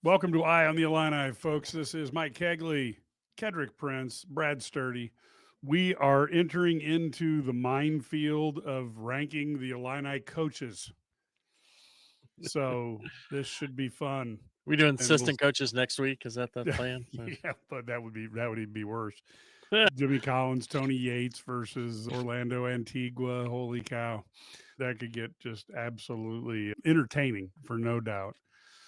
Welcome to Eye on the Illini, folks. This is Mike Cagley, Kedrick Prince, Brad Sturdy. We are entering into the minefield of ranking the Illini coaches. So this should be fun. We doing And we'll, assistant coaches next week? Is that the plan? yeah, but that would even be worse. Jimmy Collins, Tony Yates versus Orlando Antigua. Holy cow. That could get just absolutely entertaining for no doubt.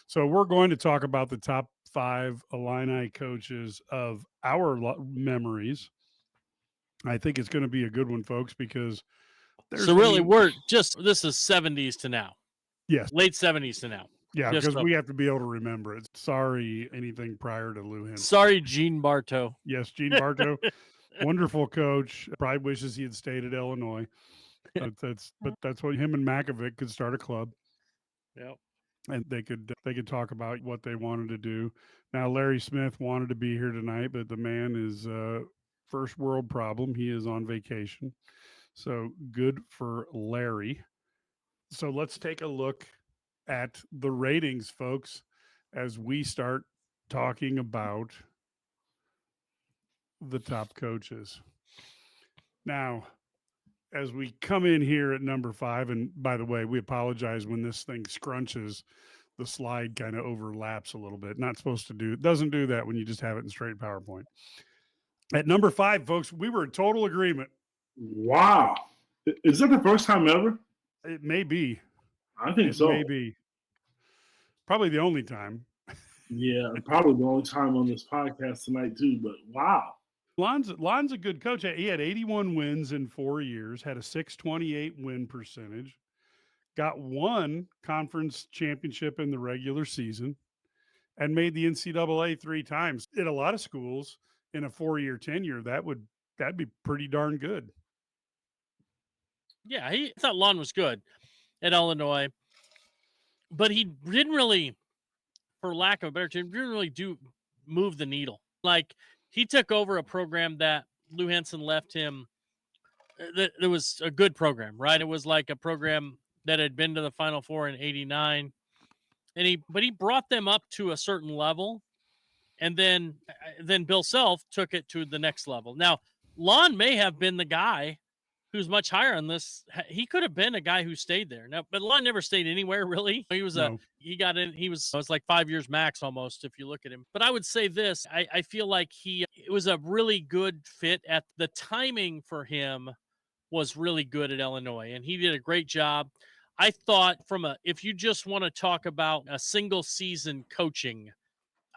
So we're going to talk about the top 5 Illini coaches of our memories. I think it's going to be a good one, folks, because we're just, this is 70s to now. Yes. Late 70s to now. Yeah, because we have to be able to remember it. Sorry, anything prior to Lou Henson. Sorry, Gene Bartow. Yes, Gene Bartow. Wonderful coach. Probably wishes he had stayed at Illinois. But that's what him and Makovic could start a club. Yep. And they could talk about what they wanted to do. Now, Larry Smith wanted to be here tonight, but the man is first world problem. He is on vacation. So good for Larry. So let's take a look at the ratings, folks, as we start talking about the top coaches. Now, as we come in here at number 5, and by the way, we apologize when this thing scrunches, the slide kind of overlaps a little bit. Not supposed to do, it doesn't do that when you just have it in straight PowerPoint. At number 5, folks, we were in total agreement. Wow. Is that the first time ever? It may be. I think so. Maybe. Probably the only time. Yeah, probably the only time on this podcast tonight too, but wow. Lon's a good coach. He had 81 wins in 4 years, had a 628 win percentage, got one conference championship in the regular season, and made the NCAA 3 times. In a lot of schools, in a 4-year tenure, that'd be pretty darn good. Yeah, he thought Lon was good at Illinois, but he didn't really, for lack of a better term, didn't really move the needle. Like, he took over a program that Lou Henson left him. That it was a good program, right? It was like a program that had been to the Final Four in '89, but he brought them up to a certain level, and then Bill Self took it to the next level. Now, Lon may have been the guy who's much higher on this. He could have been a guy who stayed there. Now, but Lon never stayed anywhere really. He was it was like 5 years max almost if you look at him. But I would say this, I feel like it was a really good fit. At the timing for him was really good at Illinois, and he did a great job. I thought if you just want to talk about a single season coaching,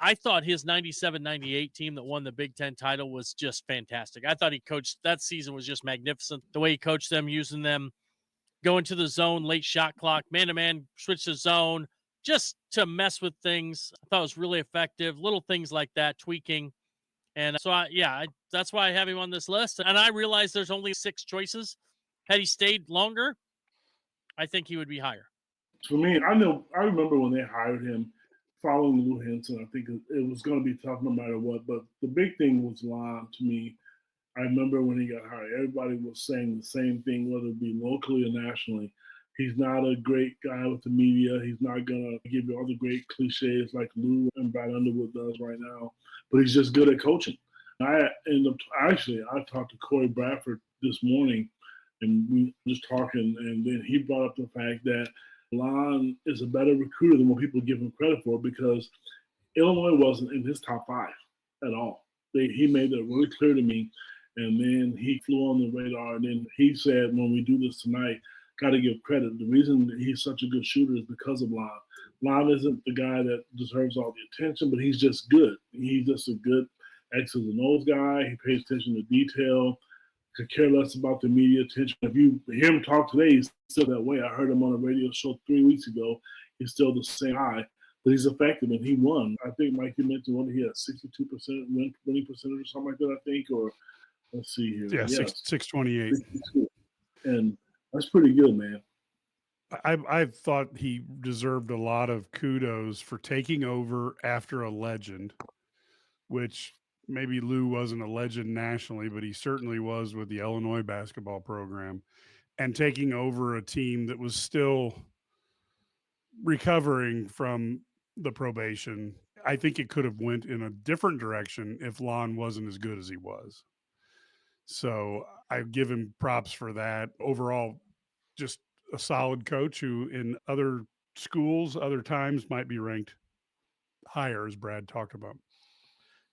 I thought his 97-98 team that won the Big Ten title was just fantastic. I thought he coached that season was just magnificent. The way he coached them, using them, going to the zone, late shot clock, man-to-man, switch to zone, just to mess with things. I thought it was really effective. Little things like that, tweaking. And so, that's why I have him on this list. And I realize there's only 6 choices. Had he stayed longer, I think he would be higher. For me, I remember when they hired him, following Lou Henson, I think it was going to be tough no matter what. But the big thing was Lon to me. I remember when he got hired, everybody was saying the same thing, whether it be locally or nationally. He's not a great guy with the media. He's not going to give you all the great cliches like Lou and Brad Underwood does right now. But he's just good at coaching. I talked to Corey Bradford this morning, and we were just talking, and then he brought up the fact that Lon is a better recruiter than what people give him credit for, because Illinois wasn't in his top 5 at all. He made that really clear to me, and then he flew on the radar. And then he said, when we do this tonight, got to give credit. The reason that he's such a good shooter is because of Lon. Lon isn't the guy that deserves all the attention, but he's just good. He's just a good X's and O's guy. He pays attention to detail. Could care less about the media attention. If you hear him talk today, he's still that way. I heard him on a radio show 3 weeks ago. He's still the same guy, but he's effective, and he won. I think Mike, you mentioned one. He had 62% winning percentage or something like that, I think. Or let's see here. Yeah, 628. And that's pretty good, man. I thought he deserved a lot of kudos for taking over after a legend, which maybe Lou wasn't a legend nationally, but he certainly was with the Illinois basketball program, and taking over a team that was still recovering from the probation. I think it could have went in a different direction if Lon wasn't as good as he was. So I give him props for that. Overall, just a solid coach who in other schools, other times might be ranked higher, as Brad talked about.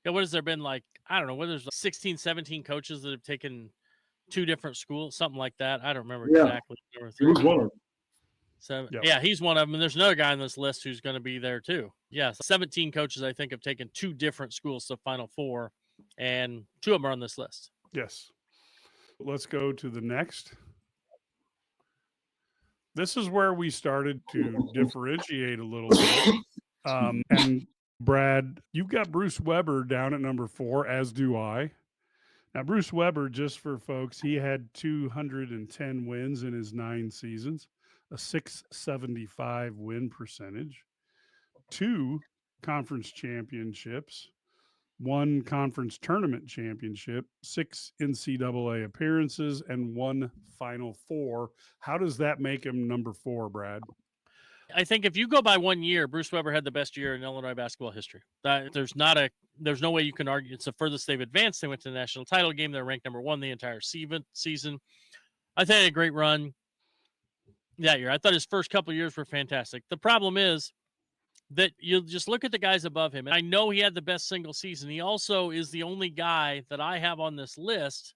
Yeah, what has there been like, I don't know, there's 16, 17 coaches that have taken 2 different schools, something like that. I don't remember exactly. He was one of them. So Yep. yeah, he's one of them. And there's another guy on this list who's going to be there too. Yeah, 17 coaches I think have taken 2 different schools to Final Four, and 2 of them are on this list. Yes. Let's go to the next. This is where we started to differentiate a little bit. And Brad, you've got Bruce Weber down at number 4, as do I. Now, Bruce Weber, just for folks, he had 210 wins in his 9 seasons, a 675 win percentage, 2 conference championships, 1 conference tournament championship, 6 NCAA appearances, and 1 Final Four. How does that make him number 4, Brad? I think if you go by 1 year, Bruce Weber had the best year in Illinois basketball history. There's no way you can argue. It's the furthest they've advanced. They went to the national title game. They're ranked number 1 the entire season. I think he had a great run that year. I thought his first couple of years were fantastic. The problem is that you just look at the guys above him. And I know he had the best single season. He also is the only guy that I have on this list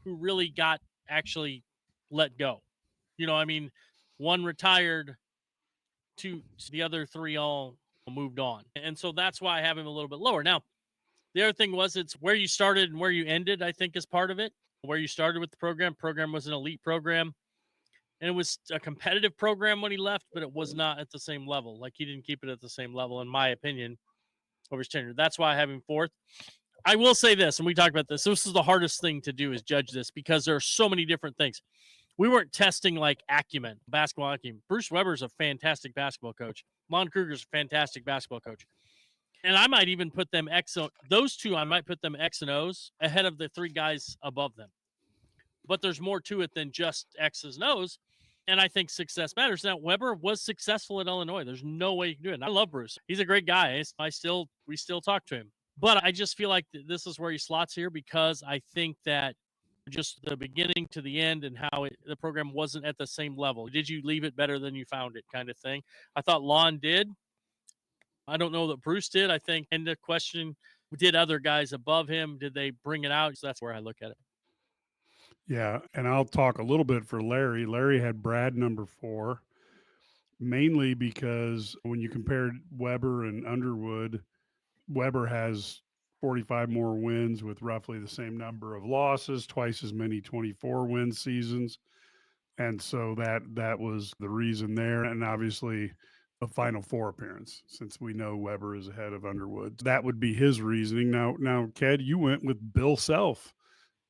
who really got actually let go. You know, I mean, 1 retired, 2, the other 3 all moved on. And so that's why I have him a little bit lower. Now, the other thing was it's where you started and where you ended, I think, is part of it. Where you started with the program was an elite program. And it was a competitive program when he left, but it was not at the same level. Like, he didn't keep it at the same level, in my opinion, over his tenure. That's why I have him 4th. I will say this, and we talked about this. This is the hardest thing to do, is judge this, because there are so many different things. We weren't testing like acumen, basketball acumen. Bruce Weber's a fantastic basketball coach. Lon Kruger's a fantastic basketball coach. And I might even put them those 2, I might put them X and O's ahead of the 3 guys above them. But there's more to it than just X's and O's. And I think success matters. Now, Weber was successful at Illinois. There's no way you can do it. And I love Bruce. He's a great guy. We still talk to him. But I just feel like this is where he slots here, because I think that just the beginning to the end and how the program wasn't at the same level. Did you leave it better than you found it, kind of thing? I thought Lon did. I don't know that Bruce did. I think, and the question, did other guys above him, did they bring it out? So that's where I look at it. Yeah, and I'll talk a little bit for Larry. Larry had Brad number 4, mainly because when you compared Weber and Underwood, Weber has 45 more wins with roughly the same number of losses, twice as many 24-win seasons. And so that was the reason there. And obviously a Final Four appearance, since we know Weber is ahead of Underwood. That would be his reasoning. Now, Ked, you went with Bill Self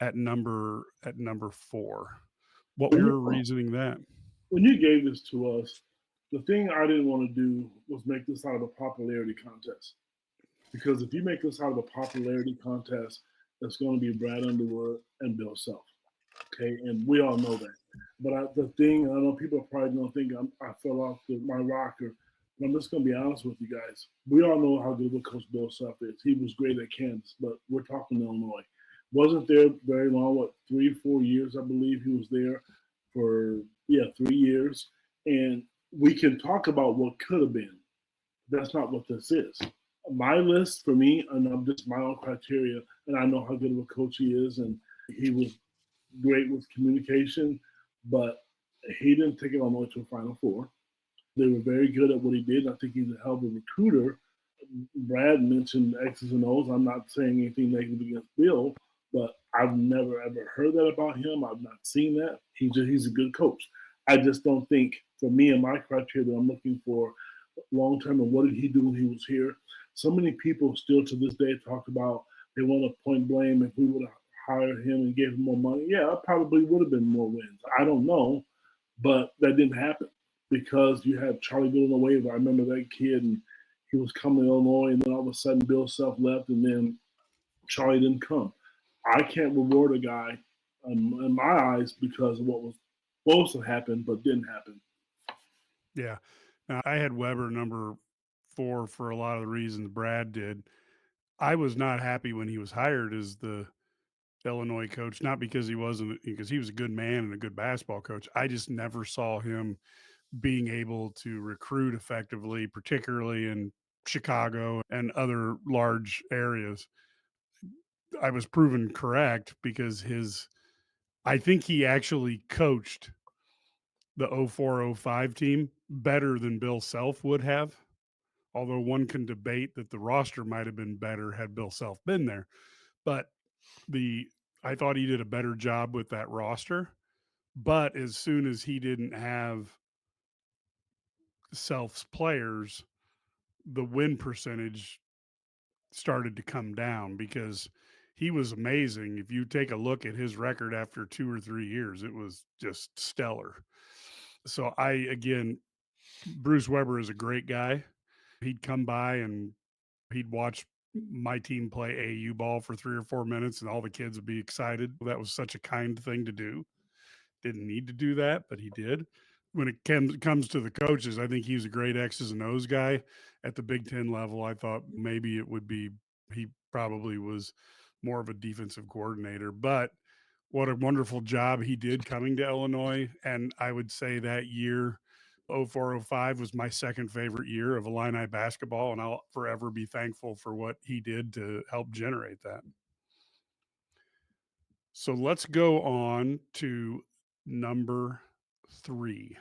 at number 4. What was your reasoning that? When you gave this to us, the thing I didn't want to do was make this out of a popularity contest. Because if you make this out of a popularity contest, it's going to be Brad Underwood and Bill Self. Okay, and we all know that. But the thing, I know people are probably going to think I fell off my rocker, but I'm just going to be honest with you guys. We all know how good of a coach Bill Self is. He was great at Kansas, but we're talking Illinois. Wasn't there very long, 3 or 4 years, I believe he was there for, 3 years. And we can talk about what could have been. That's not what this is. My list for me, and I'm just my own criteria, and I know how good of a coach he is, and he was great with communication, but he didn't take it all the way to a Final Four. They were very good at what he did. I think he's a hell of a recruiter. Brad mentioned X's and O's. I'm not saying anything negative against Bill, but I've never ever heard that about him. I've not seen that. He's a good coach. I just don't think, for me and my criteria, I'm looking for long term and what did he do when he was here. So many people still to this day talk about they want to point blame if we would have hired him and gave him more money. Yeah, it probably would have been more wins. I don't know, but that didn't happen because you had Charlie Villanueva. I remember that kid, and he was coming to Illinois, and then all of a sudden Bill Self left, and then Charlie didn't come. I can't reward a guy in my eyes because of what was supposed to happen but didn't happen. Yeah. Now, I had Weber number for a lot of the reasons Brad did. I was not happy when he was hired as the Illinois coach, not because he was a good man and a good basketball coach. I just never saw him being able to recruit effectively, particularly in Chicago and other large areas. I was proven correct because I think he actually coached the 04-05 team better than Bill Self would have. Although one can debate that the roster might have been better had Bill Self been there. But I thought he did a better job with that roster. But as soon as he didn't have Self's players, the win percentage started to come down because he was amazing. If you take a look at his record after 2 or 3 years, it was just stellar. So Bruce Weber is a great guy. He'd come by and he'd watch my team play AU ball for 3 or 4 minutes and all the kids would be excited. That was such a kind thing to do. Didn't need to do that, but he did. When it comes to the coaches, I think he's a great X's and O's guy. At the Big Ten level, I thought maybe he probably was more of a defensive coordinator. But what a wonderful job he did coming to Illinois. And I would say that year, 04-05 was my second favorite year of Illini basketball, and I'll forever be thankful for what he did to help generate that. So let's go on to number 3.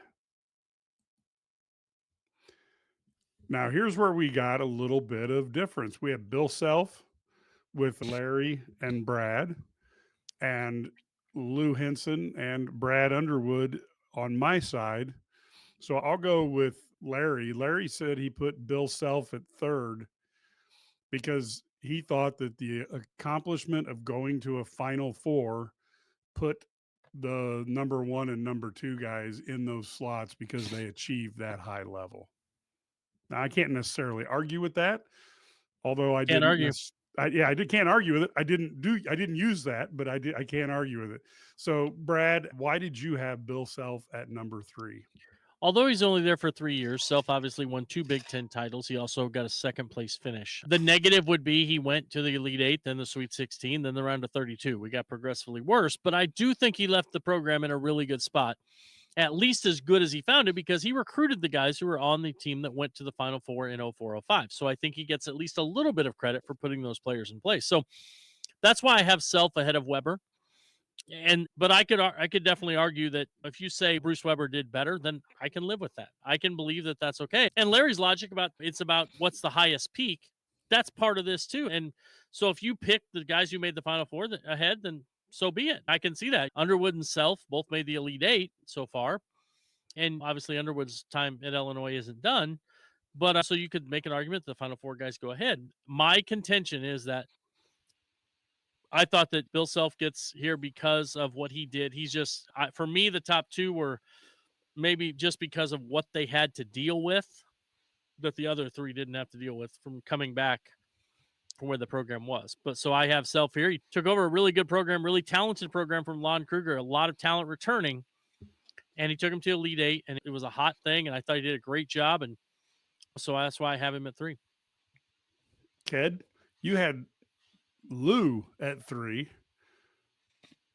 Now, here's where we got a little bit of difference. We have Bill Self with Larry and Brad, and Lou Henson and Brad Underwood on my side. So I'll go with Larry. Larry said he put Bill Self at third because he thought that the accomplishment of going to a Final Four put the number 1 and number 2 guys in those slots because they achieved that high level. Now, I can't necessarily argue with that, although I Can't didn't. argue. I can't argue with it. I didn't use that, but I can't argue with it. So, Brad, why did you have Bill Self at number 3? Although he's only there for 3 years, Self obviously won 2 Big Ten titles. He also got a second place finish. The negative would be he went to the Elite Eight, then the Sweet 16, then the round of 32. We got progressively worse, but I do think he left the program in a really good spot, at least as good as he found it, because he recruited the guys who were on the team that went to the Final Four in 04-05. So I think he gets at least a little bit of credit for putting those players in place. So that's why I have Self ahead of Weber. But I could definitely argue that if you say Bruce Weber did better, then I can live with that. I can believe that that's okay. And Larry's logic about what's the highest peak, that's part of this too. And so if you pick the guys who made the Final Four ahead, then so be it. I can see that. Underwood and Self both made the Elite Eight so far. And obviously Underwood's time at Illinois isn't done. But so you could make an argument that the Final Four guys go ahead. My contention is that I thought that Bill Self gets here because of what he did. He's just, for me, the top 2 were maybe just because of what they had to deal with that the other 3 didn't have to deal with from coming back from where the program was. But so I have Self here. He took over a really good program, really talented program from Lon Kruger, a lot of talent returning, and he took him to Elite Eight, and it was a hot thing, and I thought he did a great job, and so that's why I have him at 3. Ked, you had Lou at 3.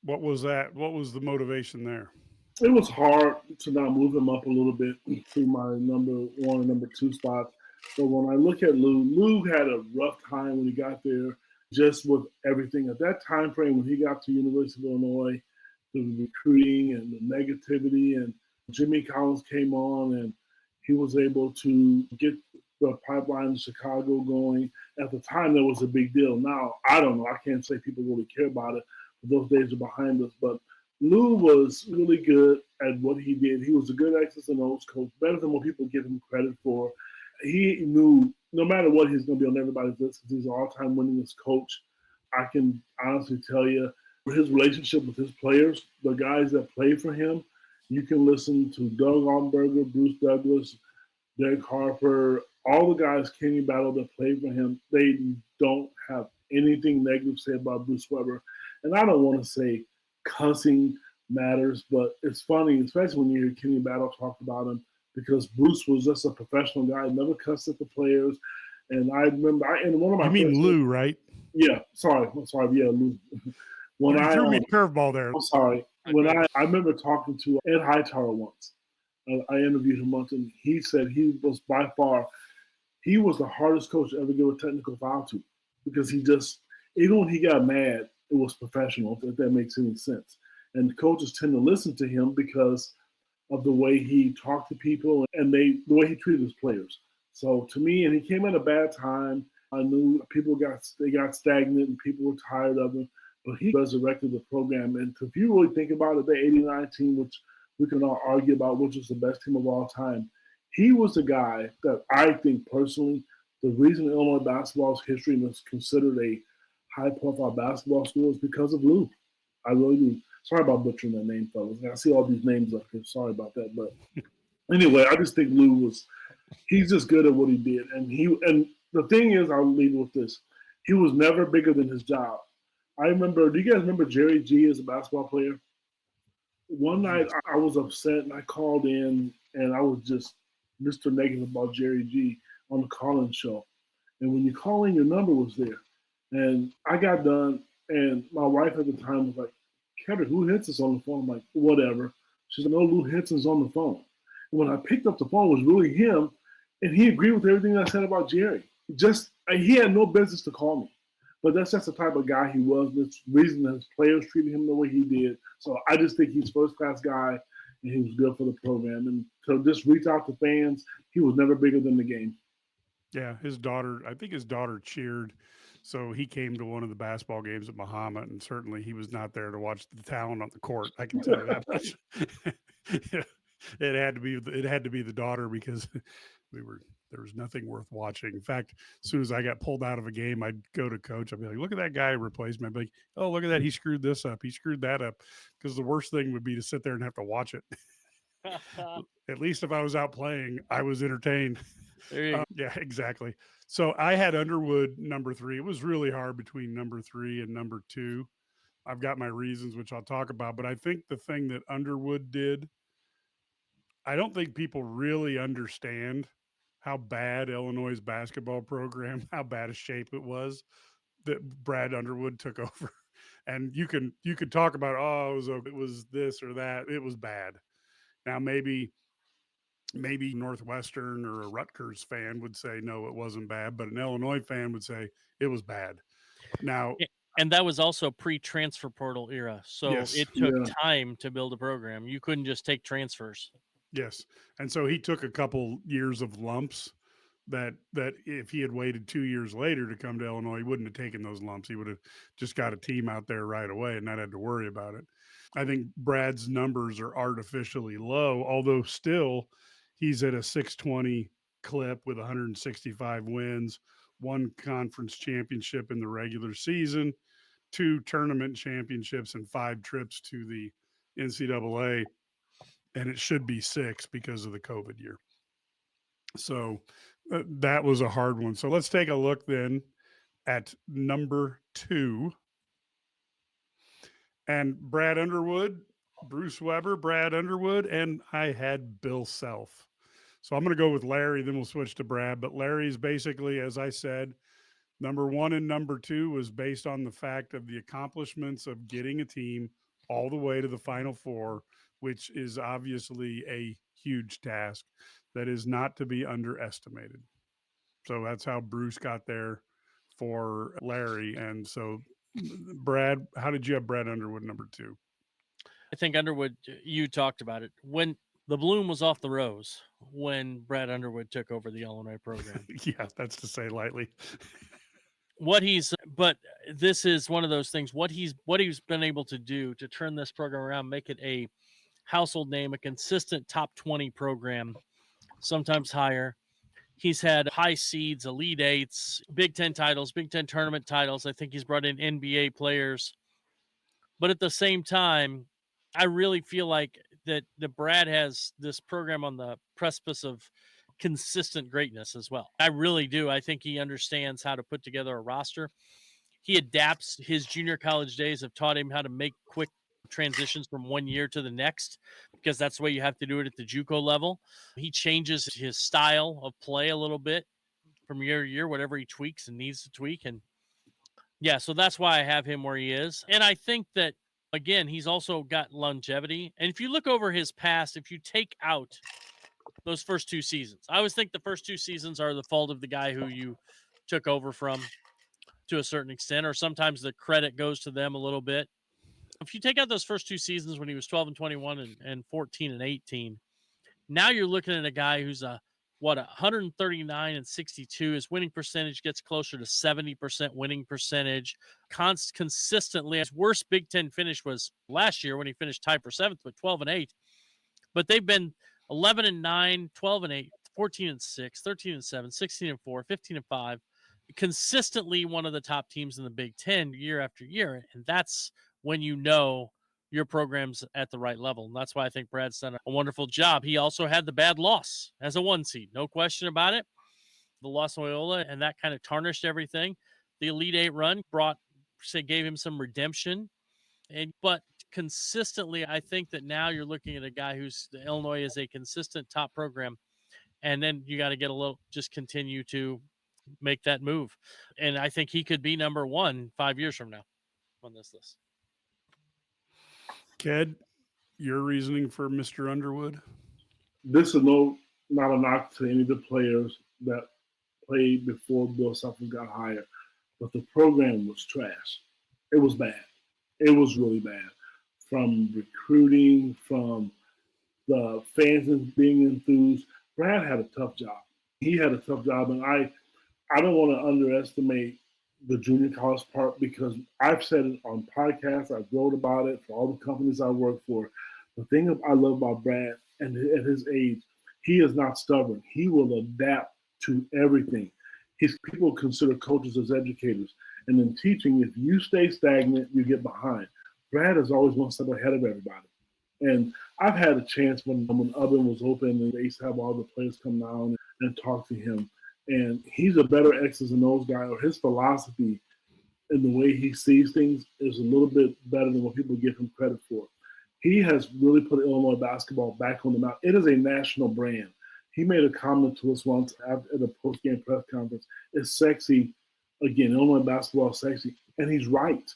What was that? What was the motivation there? It was hard to not move him up a little bit to my number 1 and number 2 spots. But when I look at Lou had a rough time when he got there, just with everything. At that time frame when he got to University of Illinois, the recruiting and the negativity, and Jimmy Collins came on and he was able to get the pipeline in Chicago going. At the time, that was a big deal. Now, I don't know. I can't say people really care about it. Those days are behind us. But Lou was really good at what he did. He was a good X's and O's coach, better than what people give him credit for. He knew no matter what, he's going to be on everybody's list because he's an all-time winningest coach. I can honestly tell you, his relationship with his players, the guys that play for him, you can listen to Doug Allenberger, Bruce Douglas, Derek Harper, all the guys Kenny Battle that played for him. They don't have anything negative to say about Bruce Weber. And I don't want to say cussing matters, but it's funny, especially when you hear Kenny Battle talk about him. because Bruce was just a professional guy, never cussed at the players. And I remember, in one of my You mean first Lou, right? yeah, I'm sorry, yeah, Lou. When You threw me a curveball there. I'm sorry. When I remember talking to Ed Hightower once. I interviewed him once, and he said he was by far, he was the hardest coach to ever give a technical foul to, because he just, even when he got mad, it was professional, if that makes any sense. And the coaches tend to listen to him because of the way he talked to people and the way he treated his players. So to me, and he came at a bad time. I knew people got stagnant and people were tired of him, but he resurrected the program. And if you really think about it, the '89 team, which we can all argue about which is the best team of all time, he was the guy that I think personally, the reason Illinois basketball's history is considered a high-profile basketball school is because of Lou. I really do. Sorry about butchering that name, fellas. I see all these names up here. Sorry about that. But anyway, I just think Lou he's just good at what he did. And the thing is, I'll leave it with this. He was never bigger than his job. I remember, do you guys remember Jerry G as a basketball player? One night I was upset and I called in and I was just Mr. Negative about Jerry G on the call-in show. And when you call in, your number was there. And I got done and my wife at the time was like, Kevin, who hits us on the phone? I'm like, whatever. She said, no, Lou Henson's on the phone. And when I picked up the phone, it was really him. And he agreed with everything I said about Jerry. He had no business to call me. But that's just the type of guy he was. That's the reason that his players treated him the way he did. So I just think he's a first-class guy, and he was good for the program. And so just reach out to fans. He was never bigger than the game. Yeah, I think his daughter cheered. So he came to one of the basketball games at Muhammad, and certainly he was not there to watch the talent on the court. I can tell you that much. Yeah, it had to be the daughter because there was nothing worth watching. In fact, as soon as I got pulled out of a game, I'd go to coach. I'd be like, look at that guy who replaced me. I'd be like, oh, look at that. He screwed this up. He screwed that up. Because the worst thing would be to sit there and have to watch it. At least if I was out playing, I was entertained. Yeah, exactly. So I had Underwood number 3. It was really hard between number 3 and number 2. I've got my reasons, which I'll talk about. But I think the thing that Underwood did, I don't think people really understand how bad Illinois' basketball program, how bad a shape it was that Brad Underwood took over. And you could talk about, it was this or that. It was bad. Now maybe Northwestern or a Rutgers fan would say, no, it wasn't bad, but an Illinois fan would say it was bad. Now, and that was also pre-transfer portal era. So yes, it took time to build a program. You couldn't just take transfers. Yes. And so he took a couple years of lumps that if he had waited 2 years later to come to Illinois, he wouldn't have taken those lumps. He would have just got a team out there right away and not had to worry about it. I think Brad's numbers are artificially low, although still he's at a 620 clip with 165 wins, 1 conference championship in the regular season, 2 tournament championships, and 5 trips to the NCAA. And it should be 6 because of the COVID year. So that was a hard one. So let's take a look then at number 2. And Brad Underwood, Bruce Weber, Brad Underwood, and I had Bill Self. So I'm going to go with Larry, then we'll switch to Brad. But Larry's basically, as I said, number 1 and number 2 was based on the fact of the accomplishments of getting a team all the way to the Final Four, which is obviously a huge task that is not to be underestimated. So that's how Bruce got there for Larry. And so, Brad, how did you have Brad Underwood number 2? I think Underwood, you talked about it. When the bloom was off the rose, when Brad Underwood took over the Illinois program. Yeah, that's to say lightly. But this is one of those things, what he's been able to do to turn this program around, make it a household name, a consistent top 20 program, sometimes higher. He's had high seeds, Elite Eights, Big Ten titles, Big Ten tournament titles. I think he's brought in NBA players. But at the same time, I really feel like that Brad has this program on the precipice of consistent greatness as well. I really do. I think he understands how to put together a roster. He adapts. His junior college days have taught him how to make quick transitions from one year to the next, because that's the way you have to do it at the JUCO level. He changes his style of play a little bit from year to year, whatever he tweaks and needs to tweak. And yeah, so that's why I have him where he is. And I think that, again, he's also got longevity. And if you look over his past, if you take out those first 2 seasons, I always think the first 2 seasons are the fault of the guy who you took over from to a certain extent, or sometimes the credit goes to them a little bit. If you take out those first 2 seasons when he was 12 and 21 and 14 and 18, now you're looking at a guy who's 139 and 62. His winning percentage gets closer to 70% winning percentage. Consistently, his worst Big Ten finish was last year when he finished tied for 7th with 12 and 8. But they've been 11 and 9, 12 and 8, 14 and 6, 13 and 7, 16 and 4, 15 and 5. Consistently one of the top teams in the Big Ten year after year. And that's when you know your program's at the right level. And that's why I think Brad's done a wonderful job. He also had the bad loss as a 1 seed. No question about it. The loss of Loyola, and that kind of tarnished everything. The Elite Eight run gave him some redemption. But consistently, I think that now you're looking at a guy who's Illinois is a consistent top program. And then you got to just continue to make that move. And I think he could be number 1 5 years from now on this list. Ked, your reasoning for Mr. Underwood? This is not a knock to any of the players that played before Bill Self got hired, but the program was trash. It was bad. It was really bad. From recruiting, from the fans being enthused. Brad had a tough job. He had a tough job, and I don't want to underestimate the junior college part, because I've said it on podcasts, I've wrote about it for all the companies I work for. The thing I love about Brad, and at his age, he is not stubborn. He will adapt to everything. People consider coaches as educators. And in teaching, if you stay stagnant, you get behind. Brad is always 1 step ahead of everybody. And I've had a chance when Oven was open and they used to have all the players come down and talk to him. And he's a better X's and O's guy, or his philosophy and the way he sees things is a little bit better than what people give him credit for. He has really put Illinois basketball back on the map. It is a national brand. He made a comment to us once at a post-game press conference. It's sexy. Again, Illinois basketball is sexy. And he's right,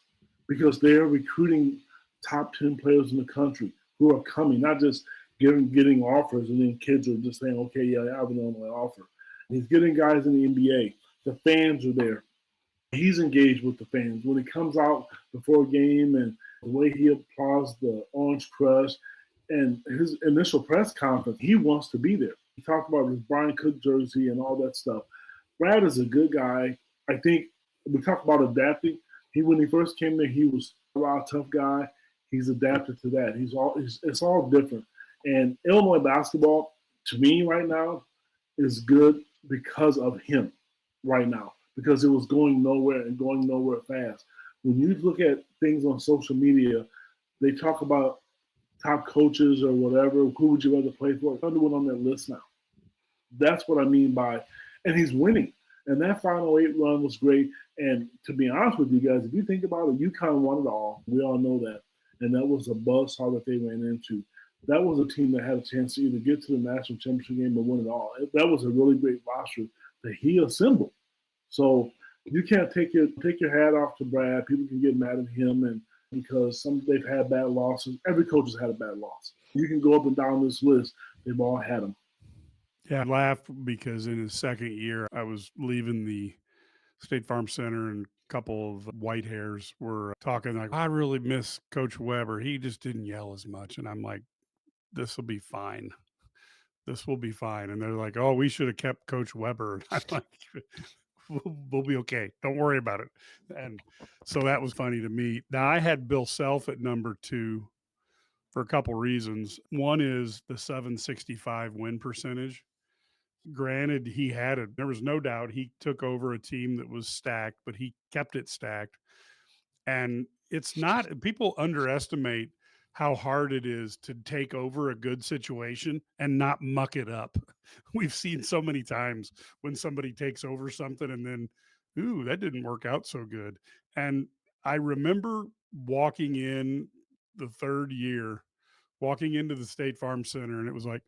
because they're recruiting top 10 players in the country who are coming, not just getting offers and then kids are just saying, okay, yeah, I have an Illinois offer. He's getting guys in the NBA. The fans are there. He's engaged with the fans. When he comes out before a game and the way he applauds the Orange Crush and his initial press conference, he wants to be there. He talked about his Brian Cook jersey and all that stuff. Brad is a good guy. I think we talk about adapting. When he first came there, he was a raw, tough guy. He's adapted to that. It's all different. And Illinois basketball, to me right now, is good because of him right now, because it was going nowhere and going nowhere fast. When you look at things on social media, they talk about top coaches or whatever. Who would you rather play for? Underwood on that list now. That's what I mean by, and he's winning. And that final 8 run was great. And to be honest with you guys, if you think about it, UConn won it all. We all know that. And that was a buzzsaw that they ran into. That was a team that had a chance to either get to the national championship game or win it all. That was a really great roster that he assembled. So you can't take your hat off to Brad. People can get mad at him, and because they've had bad losses. Every coach has had a bad loss. You can go up and down this list. They've all had them. Yeah, I laughed because in his second year, I was leaving the State Farm Center and a couple of white hairs were talking like, I really miss Coach Weber. He just didn't yell as much. And I'm like, this will be fine. This will be fine. And they're like, oh, we should have kept Coach Weber. I'm like, we'll be okay. Don't worry about it. And so that was funny to me. Now, I had Bill Self at number 2 for a couple reasons. One is the 765 win percentage. Granted, he had it. There was no doubt he took over a team that was stacked, but he kept it stacked. And it's not, people underestimate how hard it is to take over a good situation and not muck it up. We've seen so many times when somebody takes over something and then, ooh, that didn't work out so good. And I remember walking in the third year, walking into the State Farm Center, and it was like,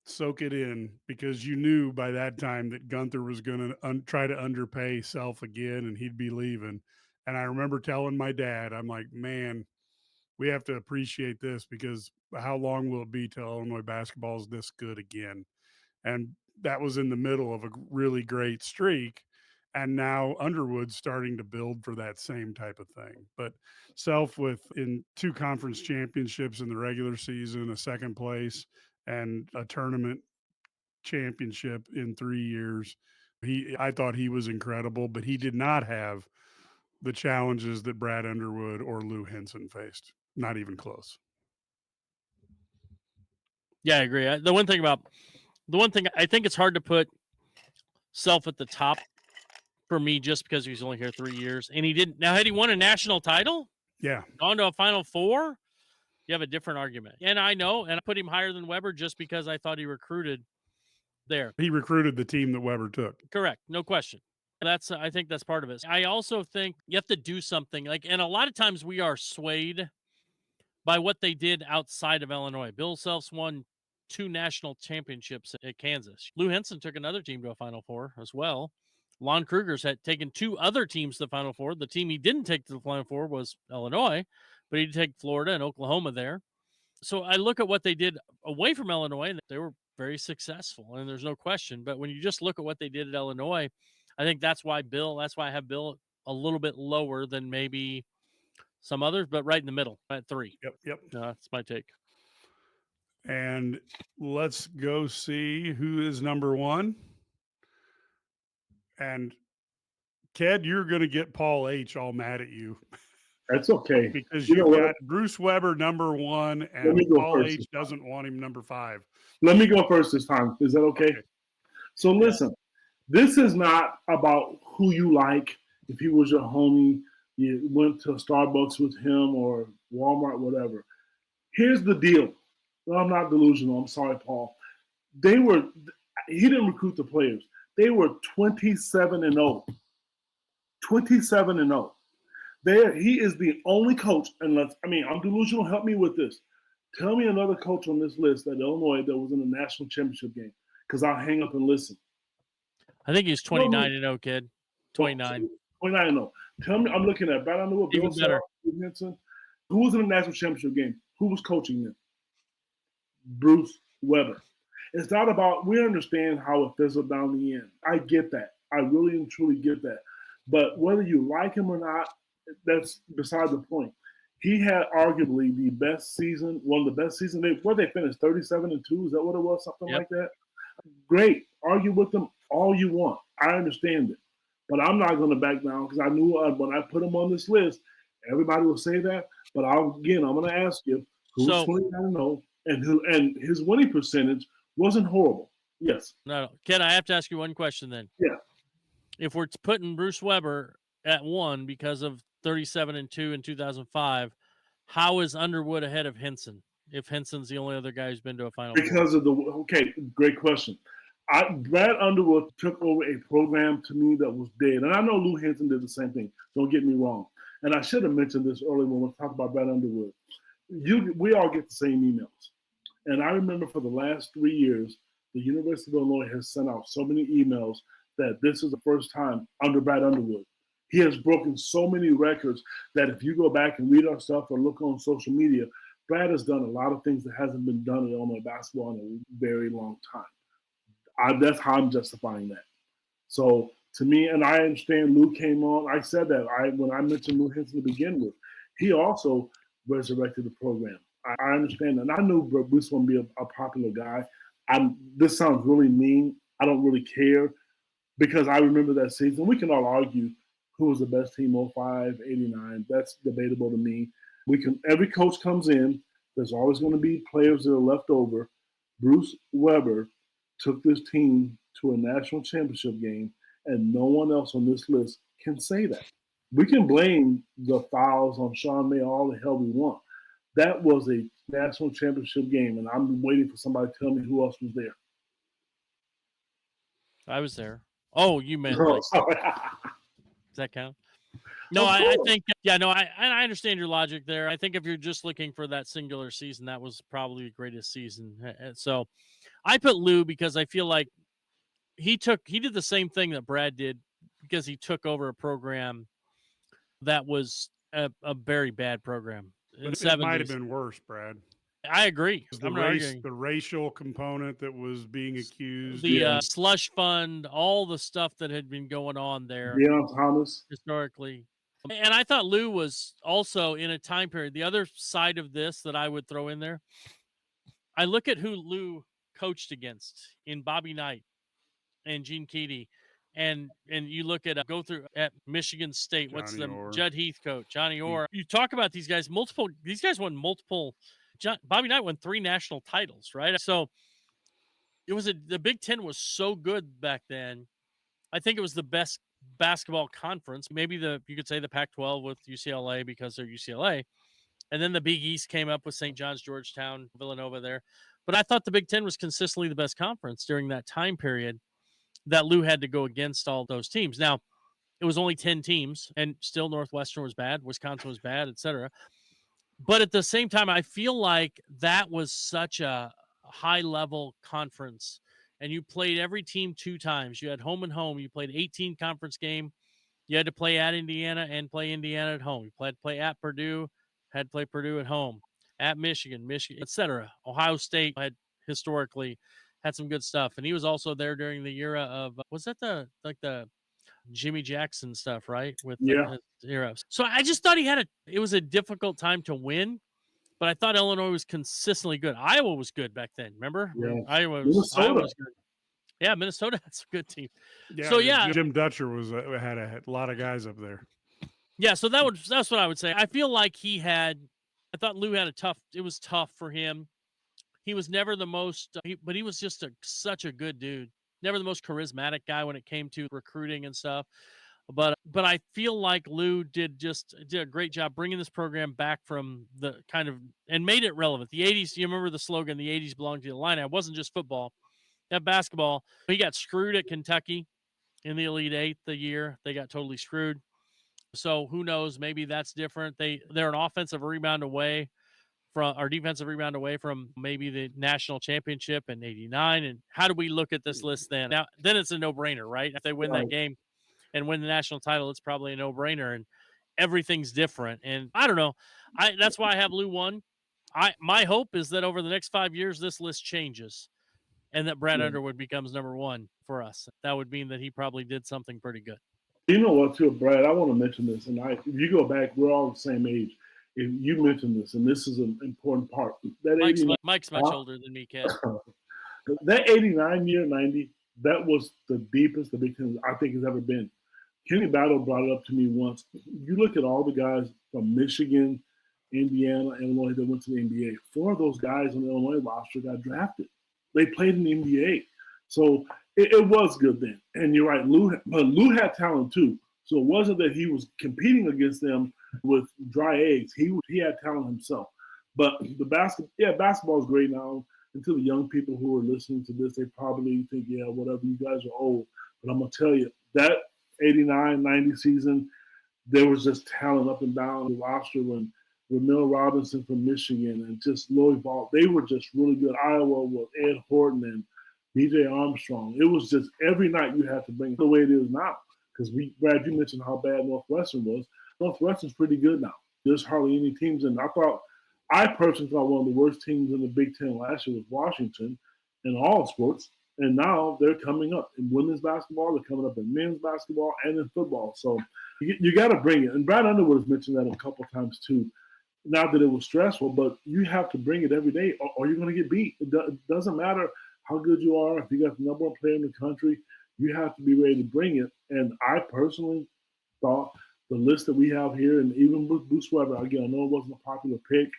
soak it in, because you knew by that time that Gunther was going to try to underpay Self again, and he'd be leaving. And I remember telling my dad, I'm like, man, we have to appreciate this, because how long will it be till Illinois basketball is this good again? And that was in the middle of a really great streak. And now Underwood's starting to build for that same type of thing. But Self, in 2 conference championships in the regular season, a second place, and a tournament championship in 3 years, I thought he was incredible, but he did not have the challenges that Brad Underwood or Lou Henson faced. Not even close. Yeah, I agree. The one thing I think it's hard to put Self at the top for me, just because he's only here 3 years, and he didn't. Now, had he won a national title, Yeah, gone to a Final Four, you have a different argument. And I know, and I put him higher than Weber just because I thought he recruited there. he recruited the team that Weber took. Correct, no question. I think that's part of it. I also think you have to do something and a lot of times we are swayed by what they did outside of Illinois. Bill Self's won 2 national championships at Kansas. Lou Henson took another team to a Final Four as well. Lon Kruger's had taken 2 other teams to the Final Four. The team he didn't take to the Final Four was Illinois, but he did take Florida and Oklahoma there. So I look at what they did away from Illinois, and they were very successful, and there's no question. But when you just look at what they did at Illinois, I think that's why I have Bill a little bit lower than maybe some others, but right in the middle at 3. Yep. That's my take. And let's go see who is number 1. And Ked, you're going to get Paul H. all mad at you. That's okay. Because you got Bruce Weber number 1, and Paul H. doesn't want him number 5. Let me go first this time. Is that okay? So listen, this is not about who you like. If he was your homie, you went to Starbucks with him or Walmart, whatever. Here's the deal. Well, I'm not delusional. I'm sorry, Paul. He didn't recruit the players. They were 27-0. 27-0. He is the only coach, I'm delusional. Help me with this. Tell me another coach on this list at Illinois that was in the national championship game, because I'll hang up and listen. I think he's 29-0, kid. 29. 29-0. Tell me, I'm looking at Brad Underwood, Bill Self, Henson. Who was in the national championship game? Who was coaching them? Bruce Weber. It's not about, we understand how it fizzled down the end. I get that. I really and truly get that. But whether you like him or not, that's beside the point. He had arguably the best season, one of the best seasons. They finished 37-2. Is that what it was? Something like that. Great. Argue with them all you want. I understand it. But I'm not going to back down, because I knew when I put him on this list, everybody will say that. But I'm going to ask you, who's 29-0, and his winning percentage wasn't horrible. Yes. No. Ken, I have to ask you one question then. Yeah. If we're putting Bruce Weber at 1 because of 37-2 in 2005, how is Underwood ahead of Henson if Henson's the only other guy who's been to a Final Four? Because of great question. Brad Underwood took over a program to me that was dead. And I know Lou Henson did the same thing. Don't get me wrong. And I should have mentioned this earlier when we talked about Brad Underwood. We all get the same emails. And I remember for the last 3 years, the University of Illinois has sent out so many emails that this is the first time under Brad Underwood. He has broken so many records that if you go back and read our stuff or look on social media, Brad has done a lot of things that hasn't been done in Illinois basketball in a very long time. That's how I'm justifying that. So to me, and I understand Lou came on. I said that when I mentioned Lou Henson to begin with, he also resurrected the program. I understand that. And I knew Bruce was going to be a popular guy. This sounds really mean. I don't really care, because I remember that season. We can all argue who was the best team, 05, 89. That's debatable to me. Every coach comes in, there's always going to be players that are left over. Bruce Weber took this team to a national championship game, and no one else on this list can say that. We can blame the fouls on Sean May all the hell we want. That was a national championship game, and I'm waiting for somebody to tell me who else was there. I was there. Oh, you meant does that count? No, Of I course. think, yeah, no, I understand your logic there. I think if you're just looking for that singular season, that was probably the greatest season. So I put Lou because I feel like he did the same thing that Brad did because he took over a program that was a very bad program in But the it might have 70s. been worse, Brad. I agree. The I'm not arguing. the racial component that was being accused. The slush fund, all the stuff that had been going on there Deion Thomas. historically. And I thought Lou was also in a time period. The other side of this that I would throw in there, I look at who Lou coached against in Bobby Knight and Gene Keady. And you look at go through at Michigan State. What's Johnny the Orr. Judd Heathcote, Johnny Orr? You talk about these guys. These guys won multiple. Bobby Knight won 3 national titles, right? So it was the Big Ten was so good back then. I think it was the best basketball conference. Maybe you could say the Pac-12 with UCLA because they're UCLA, and then the Big East came up with St. John's, Georgetown, Villanova there. But I thought the Big Ten was consistently the best conference during that time period that Lou had to go against all those teams. Now, it was only 10 teams, and still Northwestern was bad, Wisconsin was bad, etc. But at the same time, I feel like that was such a high-level conference, and you played every team 2 times. You had home and home. You played 18 conference game. You had to play at Indiana and play Indiana at home. You had to play at Purdue, had to play Purdue at home, at Michigan, etc. Ohio State had historically had some good stuff, and he was also there during the era of was that the Jimmy Jackson stuff, right? With Yeah. the era. So I just thought it was a difficult time to win, but I thought Illinois was consistently good. Iowa was good back then. Remember? Yeah. Iowa Minnesota. was good. Yeah, Minnesota had some good teams. Yeah, So yeah, Jim Dutcher had a lot of guys up there. yeah. So that's what I would say. I feel like I thought Lou had it was tough for him. He was never the most, but he was just such a good dude. Never the most charismatic guy when it came to recruiting and stuff. But I feel like Lou did a great job bringing this program back from the kind of and made it relevant. The 80s, you remember the slogan, the 80s belonged to the Illini. It wasn't just football. That basketball, he got screwed at Kentucky in the Elite Eight the year. They got totally screwed. So who knows? Maybe that's different. They're an offensive rebound away from our defensive rebound away from maybe the national championship in '89. And how do we look at this list then? Now, then it's a no-brainer, right? If they win that game and win the national title, it's probably a no-brainer, and everything's different. And I don't know. That's why I have Lou 1. My hope is that over the next 5 years, this list changes, and that Brad Underwood becomes number 1 for us. That would mean that he probably did something pretty good. You know what, too, Brad? I want to mention this, and if you go back, we're all the same age. If you mentioned this, and this is an important part. Mike's much older than me, kid. That 89 year, 90, that was the deepest the Big Ten I think has ever been. Kenny Battle brought it up to me once. You look at all the guys from Michigan, Indiana, Illinois that went to the NBA. 4 of those guys on the Illinois roster got drafted. They played in the NBA. So it was good then. And you're right, Lou had talent too. So it wasn't that he was competing against them with dry eggs. He had talent himself. But basketball is great now. And to the young people who are listening to this, they probably think, yeah, whatever, you guys are old. But I'm going to tell you, that 89, 90 season, there was just talent up and down the roster. When Ramil Robinson from Michigan and just Lloyd Vault, they were just really good. Iowa with Ed Horton and B.J. Armstrong. It was just every night you had to bring it the way it is now. Because Brad, you mentioned how bad Northwestern was. Northwestern's pretty good now. There's hardly any teams in. I personally thought one of the worst teams in the Big Ten last year was Washington in all sports. And now they're coming up in women's basketball. They're coming up in men's basketball and in football. So you got to bring it. And Brad Underwood has mentioned that a couple times too. Not that it was stressful, but you have to bring it every day or you're going to get beat. It doesn't matter how good you are. If you got the number 1 player in the country, you have to be ready to bring it. And I personally thought the list that we have here, and even with Bruce Weber, again, I know it wasn't a popular pick.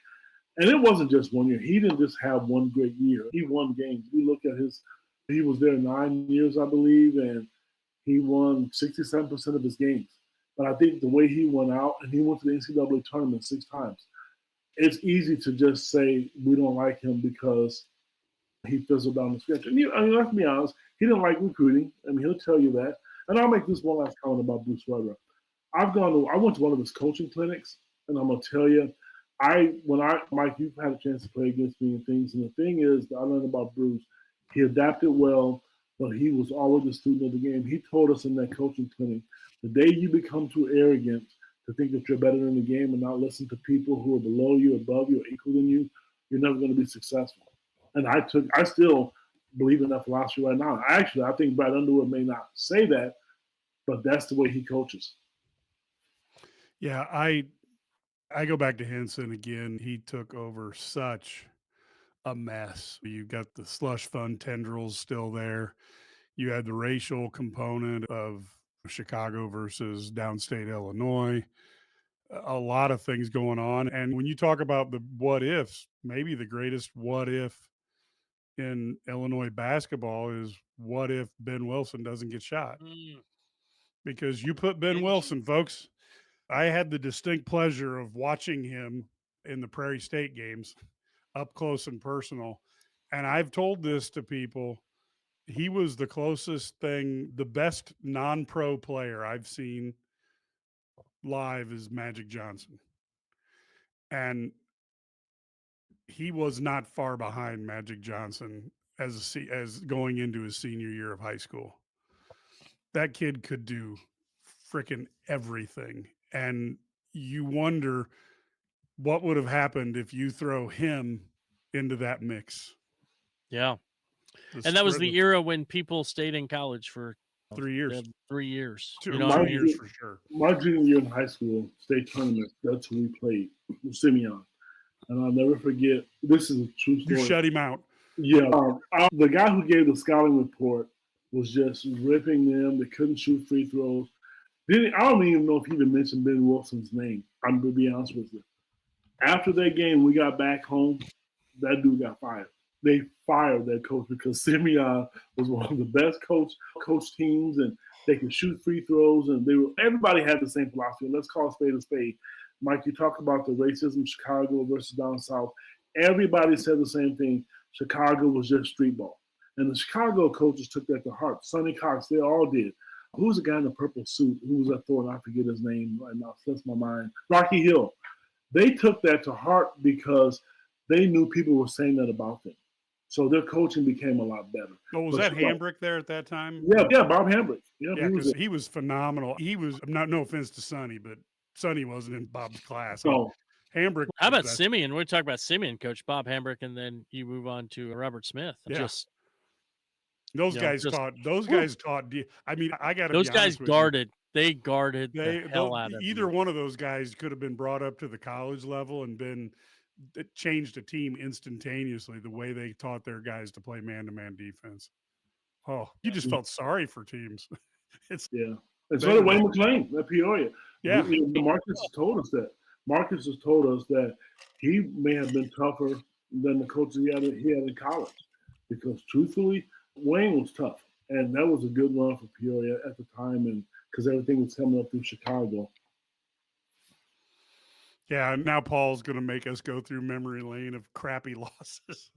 And it wasn't just 1 year. He didn't just have one great year. He won games. We look at he was there 9 years, I believe, and he won 67% of his games. But I think the way he went out, and he went to the NCAA tournament 6 times, it's easy to just say we don't like him because he fizzled down the stretch. And let's be honest, he didn't like recruiting. I mean, he'll tell you that. And I'll make this one last comment about Bruce Weber. I went to one of his coaching clinics, and I'm gonna tell you, Mike, you've had a chance to play against me and things, and the thing is, I learned about Bruce. He adapted well, but he was always a student of the game. He told us in that coaching clinic, the day you become too arrogant to think that you're better than the game and not listen to people who are below you, above you, or equal than you, you're never going to be successful. And I still believe in that philosophy right now. I think Brad Underwood may not say that, but that's the way he coaches. Yeah, I go back to Henson again. He took over such a mess. You got the slush fund tendrils still there. You had the racial component of Chicago versus downstate Illinois. A lot of things going on. And when you talk about the what ifs, maybe the greatest what if in Illinois basketball is what if Ben Wilson doesn't get shot? Because you put Ben Wilson, folks. I had the distinct pleasure of watching him in the Prairie State games up close and personal. And I've told this to people. He was the closest thing, the best non-pro player I've seen live is Magic Johnson. And he was not far behind Magic Johnson as going into his senior year of high school. That kid could do freaking everything. And you wonder what would have happened if you throw him into that mix. Yeah. And that was the era when people stayed in college for 3 years. 3 years. 2 years for sure. My junior year in high school, state tournament, that's who we played, Simeon. And I'll never forget, this is a true story. You shut him out. Yeah. The guy who gave the scouting report was just ripping them. They couldn't shoot free throws. I don't even know if he even mentioned Ben Wilson's name. I'm going to be honest with you. After that game, we got back home. That dude got fired. They fired that coach because Simeon was one of the best coach teams, and they could shoot free throws, and everybody had the same philosophy. Let's call a spade a spade. Mike, you talk about the racism, Chicago versus down south. Everybody said the same thing. Chicago was just street ball. And the Chicago coaches took that to heart. Sonny Cox, they all did. Who's the guy in the purple suit? Who was at Thornton? I forget his name right now. It slips my mind. Rocky Hill. They took that to heart because they knew people were saying that about them. So their coaching became a lot better. Oh, was that Hambrick there at that time? Yeah, Bob Hambrick. Yeah, because he was phenomenal. He was, no offense to Sonny, but Sonny wasn't in Bob's class. No. Hambrick. How about Simeon? We talk about Simeon, Coach Bob Hambrick, and then you move on to Robert Smith. Yeah. Those guys taught. I mean, I got to be honest with you. Those guys guarded. They guarded the hell out of either one of those guys could have been brought up to the college level and it changed a team instantaneously the way they taught their guys to play man-to-man defense. Oh, you just felt sorry for teams. It's sort of Wayne McClain at Peoria. Yeah. Marcus has told us that. Marcus has told us that he may have been tougher than the coaches he had in college because truthfully, Wayne was tough. And that was a good run for Peoria at the time, and because everything was coming up through Chicago. Yeah, and now Paul's going to make us go through memory lane of crappy losses.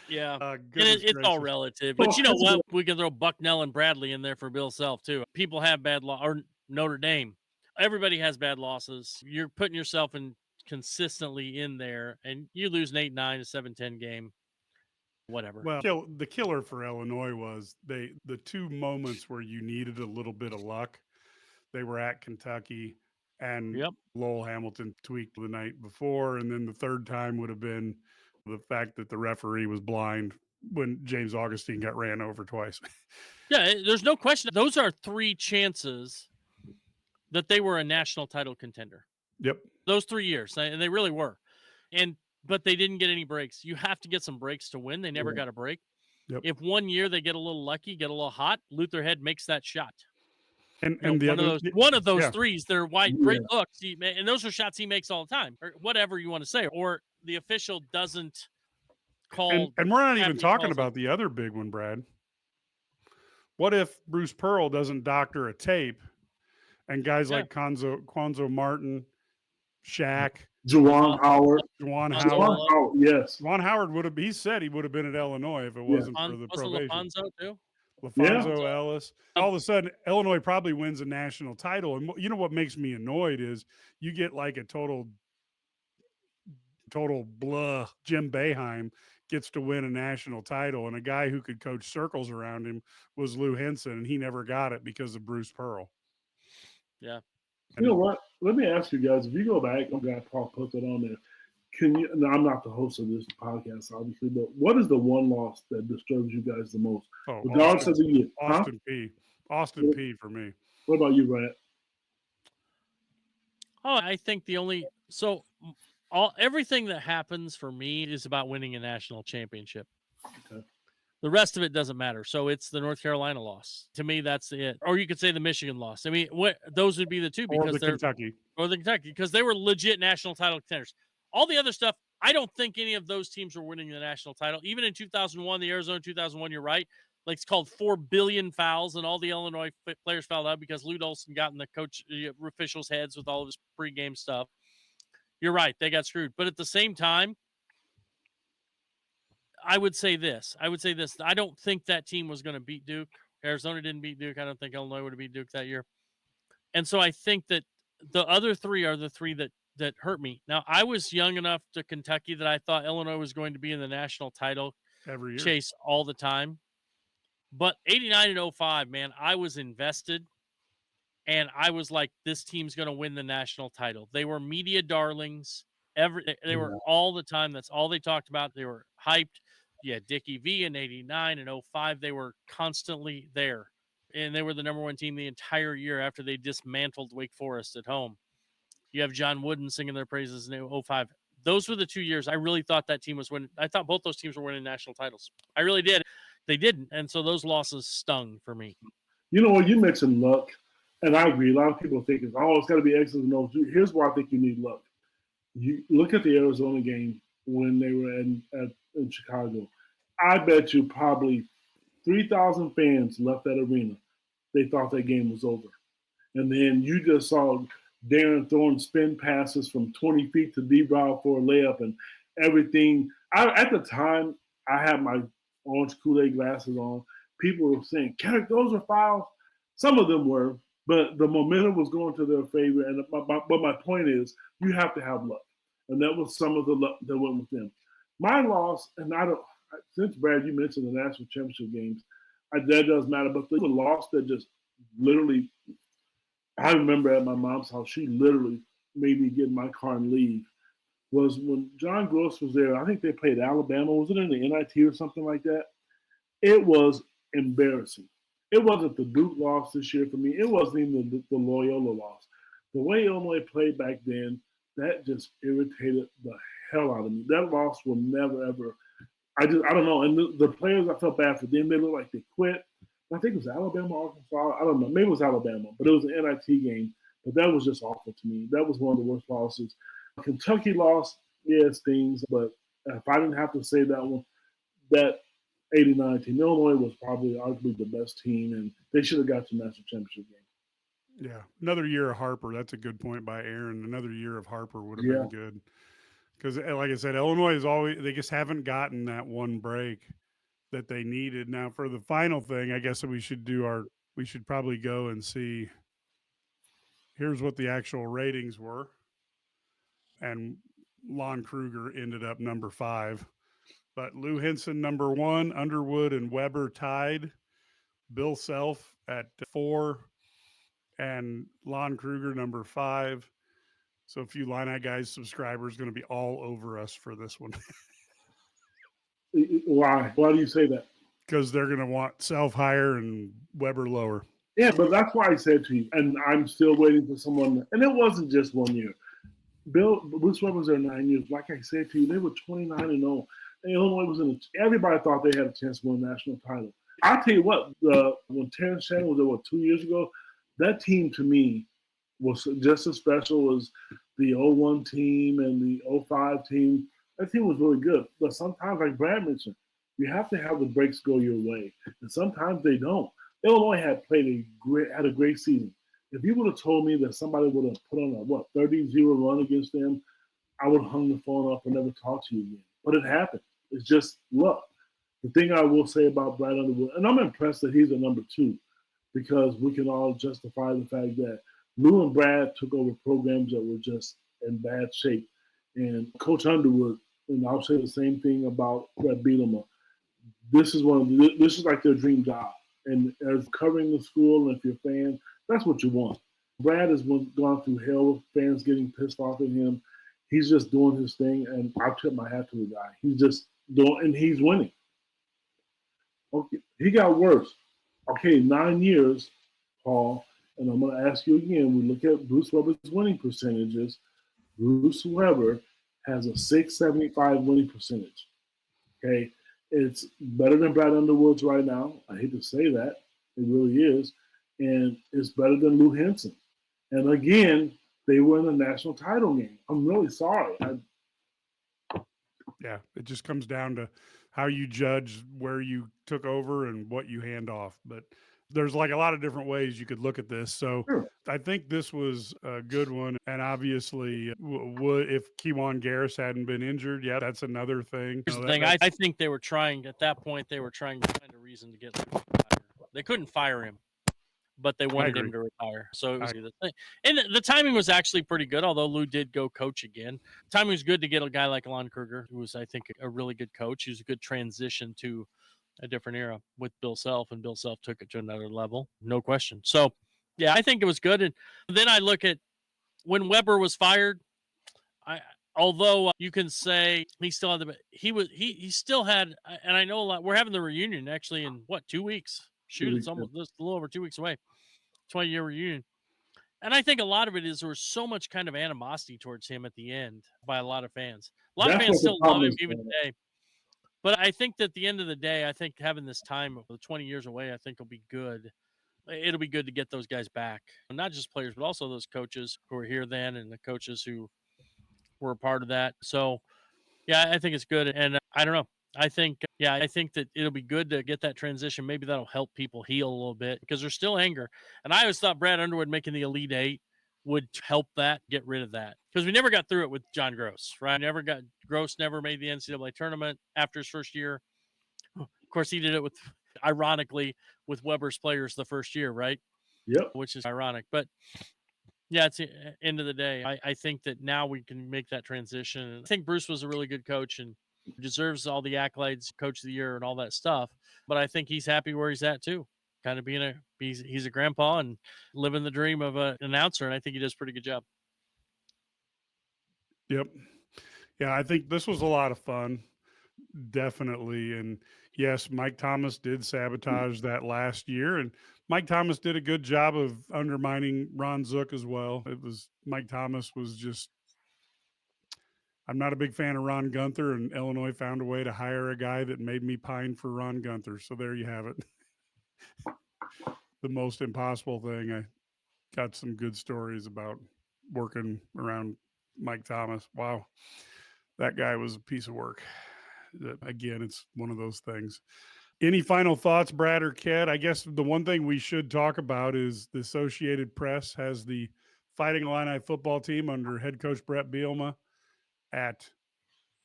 Yeah, it's all relative. But you know what? We can throw Bucknell and Bradley in there for Bill Self, too. People have bad or Notre Dame. Everybody has bad losses. You're putting yourself in consistently in there, and you lose an 8-9, a 7-10 game. Whatever. Well, the killer for Illinois was the two moments where you needed a little bit of luck. They were at Kentucky, and Lowell Hamilton tweaked the night before, and then the third time would have been the fact that the referee was blind when James Augustine got ran over twice. Yeah, there's no question. Those are 3 chances that they were a national title contender. Yep. Those 3 years, and they really were. But they didn't get any breaks. You have to get some breaks to win. They never got a break. Yep. If one year they get a little lucky, get a little hot, Luther Head makes that shot. And one of those threes, they're wide, great looks. And those are shots he makes all the time, or whatever you want to say. Or the official doesn't call. And we're not even talking about the other big one, Brad. What if Bruce Pearl doesn't doctor a tape and guys like Quanzo Martin, Shaq, Juwan Howard. Yes. Juwan Howard would have. He said he would have been at Illinois if it wasn't for the probation. Alfonso too. LaFonso Ellis. All of a sudden, Illinois probably wins a national title. And you know what makes me annoyed is you get like a total blah. Jim Boeheim gets to win a national title, and a guy who could coach circles around him was Lou Henson, and he never got it because of Bruce Pearl. Yeah. You know what? Let me ask you guys, if you go back, I'm glad Paul put that on there. Can you? Now, I'm not the host of this podcast, obviously, but what is the one loss that disturbs you guys the most? Regardless of the year. Austin P. Austin P for me. What about you, Brad? Oh, I think everything that happens for me is about winning a national championship. Okay. The rest of it doesn't matter. So it's the North Carolina loss. To me, that's it. Or you could say the Michigan loss. I mean, those would be the two because they're Kentucky. Or the Kentucky, because they were legit national title contenders. All the other stuff, I don't think any of those teams were winning the national title. Even in 2001, the Arizona 2001, you're right. Like it's called 4 billion fouls, and all the Illinois players fouled out because Lute Olson got in the officials' heads with all of his pregame stuff. You're right. They got screwed. But at the same time, I would say this. I don't think that team was going to beat Duke. Arizona didn't beat Duke. I don't think Illinois would have beat Duke that year. And so I think that the other three are the three that hurt me. Now, I was young enough to Kentucky that I thought Illinois was going to be in the national title every year chase all the time. But 89 and 05, man, I was invested. And I was like, this team's going to win the national title. They were media darlings. They were all the time. That's all they talked about. They were hyped. Yeah, Dickie V in 89 and 05. They were constantly there. And they were the number one team the entire year after they dismantled Wake Forest at home. You have John Wooden singing their praises in 05. Those were the 2 years I really thought that team was winning. I thought both those teams were winning national titles. I really did. They didn't. And so those losses stung for me. You know what? You mentioned luck. And I agree. A lot of people think it's got to be X's and O's. Here's why I think you need luck. You look at the Arizona game when they were in Chicago. I bet you probably 3,000 fans left that arena. They thought that game was over. And then you just saw Darren throwing spin passes from 20 feet to D-Brow for a layup and everything. At the time, I had my orange Kool-Aid glasses on. People were saying, "Kendrick, those are fouls." Some of them were, but the momentum was going to their favor. And but my point is, you have to have luck. And that was some of the luck that went with them. My loss, and since Brad, you mentioned the national championship games, that does matter. But the loss that just literally, I remember at my mom's house, she literally made me get in my car and leave, was when John Gross was there. I think they played Alabama. Was it in the NIT or something like that? It was embarrassing. It wasn't the Duke loss this year for me. It wasn't even the Loyola loss. The way Illinois played back then, that just irritated the hell out of me. That loss will never, ever. I don't know. And the players, I felt bad for them. They looked like they quit. I think it was Alabama, Arkansas. I don't know. Maybe it was Alabama, but it was an NIT game. But that was just awful to me. That was one of the worst losses. Kentucky lost, yeah, it stings. But if I didn't have to say that one, that 89 team, Illinois was probably arguably the best team, and they should have got to the national championship game. Yeah, another year of Harper. That's a good point by Aaron. Another year of Harper would have been good. Because, like I said, Illinois is always, they just haven't gotten that one break that they needed. Now, for the final thing, I guess that we should probably go and see. Here's what the actual ratings were. And Lon Kruger ended up number 5. But Lou Henson, number 1, Underwood and Weber tied. Bill Self at 4, and Lon Kruger, number 5. So a few IlliniGuys subscribers going to be all over us for this one. Why? Why do you say that? Because they're going to want Self higher and Weber lower. Yeah, but that's why I said to you, and I'm still waiting for someone. And it wasn't just 1 year. Bruce Weber was there 9 years. Like I said to you, they were 29 and 0. Illinois was everybody thought they had a chance to win a national title. I'll tell you what, when Terrence Shannon was there, 2 years ago, that team to me was just as special as the 01 team and the 05 team. That team was really good. But sometimes, like Brad mentioned, you have to have the breaks go your way. And sometimes they don't. Illinois had a great season. If you would have told me that somebody would have put on a 30-0 run against them, I would have hung the phone up and never talked to you again. But it happened. It's just luck. The thing I will say about Brad Underwood, and I'm impressed that he's a number 2, because we can all justify the fact that Lou and Brad took over programs that were just in bad shape. And Coach Underwood, and I'll say the same thing about Brett Bielema. This is like their dream job. And as covering the school, and if you're a fan, that's what you want. Brad has gone through hell with fans getting pissed off at him. He's just doing his thing, and I'll tip my hat to the guy. He's just doing, and he's winning. Okay, he got worse. Okay, 9 years, Paul, and I'm going to ask you again. We look at Bruce Weber's winning percentages. Bruce Weber has a 675 winning percentage. Okay, it's better than Brad Underwood's right now. I hate to say that. It really is. And it's better than Lou Henson. And again, they were in the national title game. I'm really sorry. Yeah, it just comes down to how you judge where you took over and what you hand off. But there's like a lot of different ways you could look at this. So Sure. I think this was a good one. And obviously, if Kewan Garris hadn't been injured, yeah, that's another thing. Here's the thing. I think they were trying, at that point, they were trying to find a reason to get Lou to retire. They couldn't fire him, but they wanted him to retire. So it was the thing. And the timing was actually pretty good, although Lou did go coach again. Timing was good to get a guy like Alon Kruger, who was, I think, a really good coach. He was a good transition to a different era with Bill Self, and Bill Self took it to another level, no question. So, yeah, I think it was good. And then I look at when Weber was fired, although you can say he still had he still had, and I know a lot. We're having the reunion actually in 2 weeks? Shoot, it's almost just a little over 2 weeks away. 20-year reunion. And I think a lot of it is there was so much kind of animosity towards him at the end by a lot of fans. A lot of fans still love him even today. But I think that at the end of the day, I think having this time of 20 years away, I think will be good. It'll be good to get those guys back. Not just players, but also those coaches who were here then and the coaches who were a part of that. So, yeah, I think it's good. And I don't know. I think that it'll be good to get that transition. Maybe that'll help people heal a little bit because there's still anger. And I always thought Brad Underwood making the Elite Eight would help that, get rid of that. Because we never got through it with John Gross, right? Gross never made the NCAA tournament after his first year. Of course, he did it ironically, with Weber's players the first year, right? Yep. Which is ironic. But yeah, it's the end of the day. I think that now we can make that transition. I think Bruce was a really good coach and deserves all the accolades, coach of the year and all that stuff. But I think he's happy where he's at too. Kind of he's a grandpa and living the dream of an announcer. And I think he does a pretty good job. Yep. Yeah, I think this was a lot of fun. Definitely. And yes, Mike Thomas did sabotage that last year. And Mike Thomas did a good job of undermining Ron Zook as well. Mike Thomas was just, I'm not a big fan of Ron Gunther, and Illinois found a way to hire a guy that made me pine for Ron Gunther. So there you have it. The most impossible thing. I got some good stories about working around Mike Thomas. Wow. That guy was a piece of work. Again, it's one of those things. Any final thoughts, Brad or Ked? I guess the one thing we should talk about is the Associated Press has the Fighting Illini football team under head coach Brett Bielema at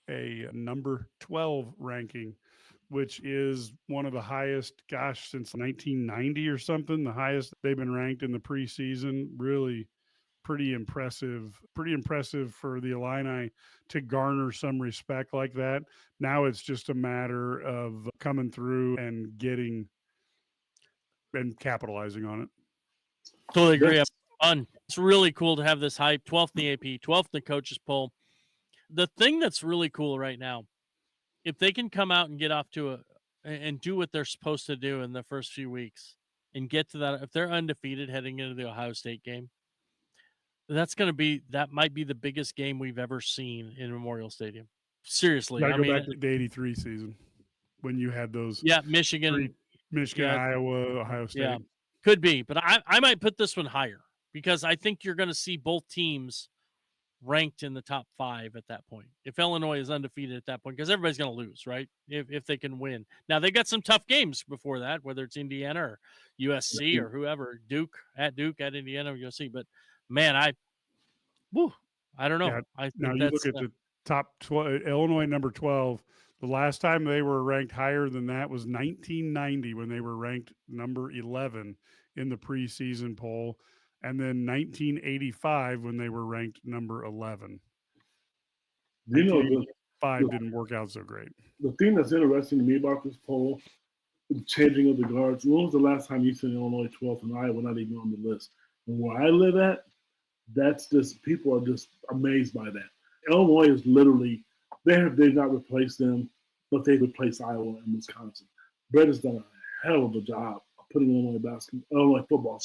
a number 12 ranking, which is one of the highest, since 1990 or something, the highest they've been ranked in the preseason. Really pretty impressive for the Illini to garner some respect like that. Now it's just a matter of coming through and capitalizing on it. Totally agree. Fun. It's really cool to have this hype. 12th in the AP, 12th in the coaches poll. The thing that's really cool right now, if they can come out and get off to and do what they're supposed to do in the first few weeks and get to that, if they're undefeated heading into the Ohio State game, that might be the biggest game we've ever seen in Memorial Stadium. Seriously. Gotta go back to the 83 season when you had those. Yeah, Michigan, Iowa, Ohio State. Yeah, could be. But I might put this one higher because I think you're going to see both teams ranked in the top 5 at that point. If Illinois is undefeated at that point, because everybody's going to lose, right? If they can win. Now, they got some tough games before that, whether it's Indiana or USC or whoever, Duke, at Indiana or USC. But, man, I don't know. Yeah. Now, you look at the top 12, Illinois number 12, The last time they were ranked higher than that was 1990 when they were ranked number 11 in the preseason poll, and then 1985 when they were ranked number 11. You know, 1985 didn't work out so great. The thing that's interesting to me about this poll, the changing of the guards. When was the last time you said Illinois 12th and Iowa not even on the list? And where I live at, that's just people are just amazed by that. Illinois is literally they've not replaced them, but they've replaced Iowa and Wisconsin. Brett has done a hell of a job of putting Illinois football,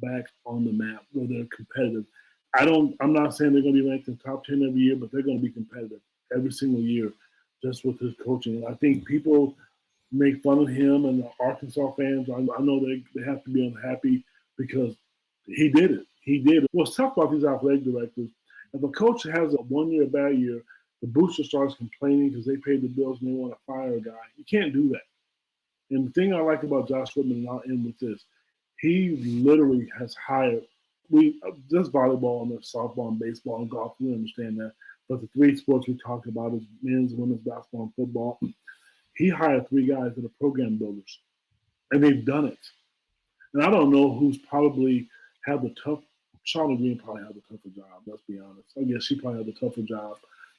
back on the map where they're competitive. I'm not saying they're going to be ranked in the top 10 every year, but they're going to be competitive every single year just with his coaching. And I think people make fun of him and the Arkansas fans. I know they have to be unhappy because he did it. He did it. What's tough about these athletic directors, if a coach has a 1 year, a bad year, the booster starts complaining because they paid the bills and they want to fire a guy. You can't do that. And the thing I like about Josh Whitman, and I'll end with this, he literally has hired, just volleyball and softball and baseball and golf, we understand that. But the three sports we talked about is men's, women's basketball, and football. He hired 3 guys that are program builders, and they've done it. And I don't know who's probably had the tough. Shauna Green probably had the tougher job. Let's be honest. I guess she probably had the tougher job.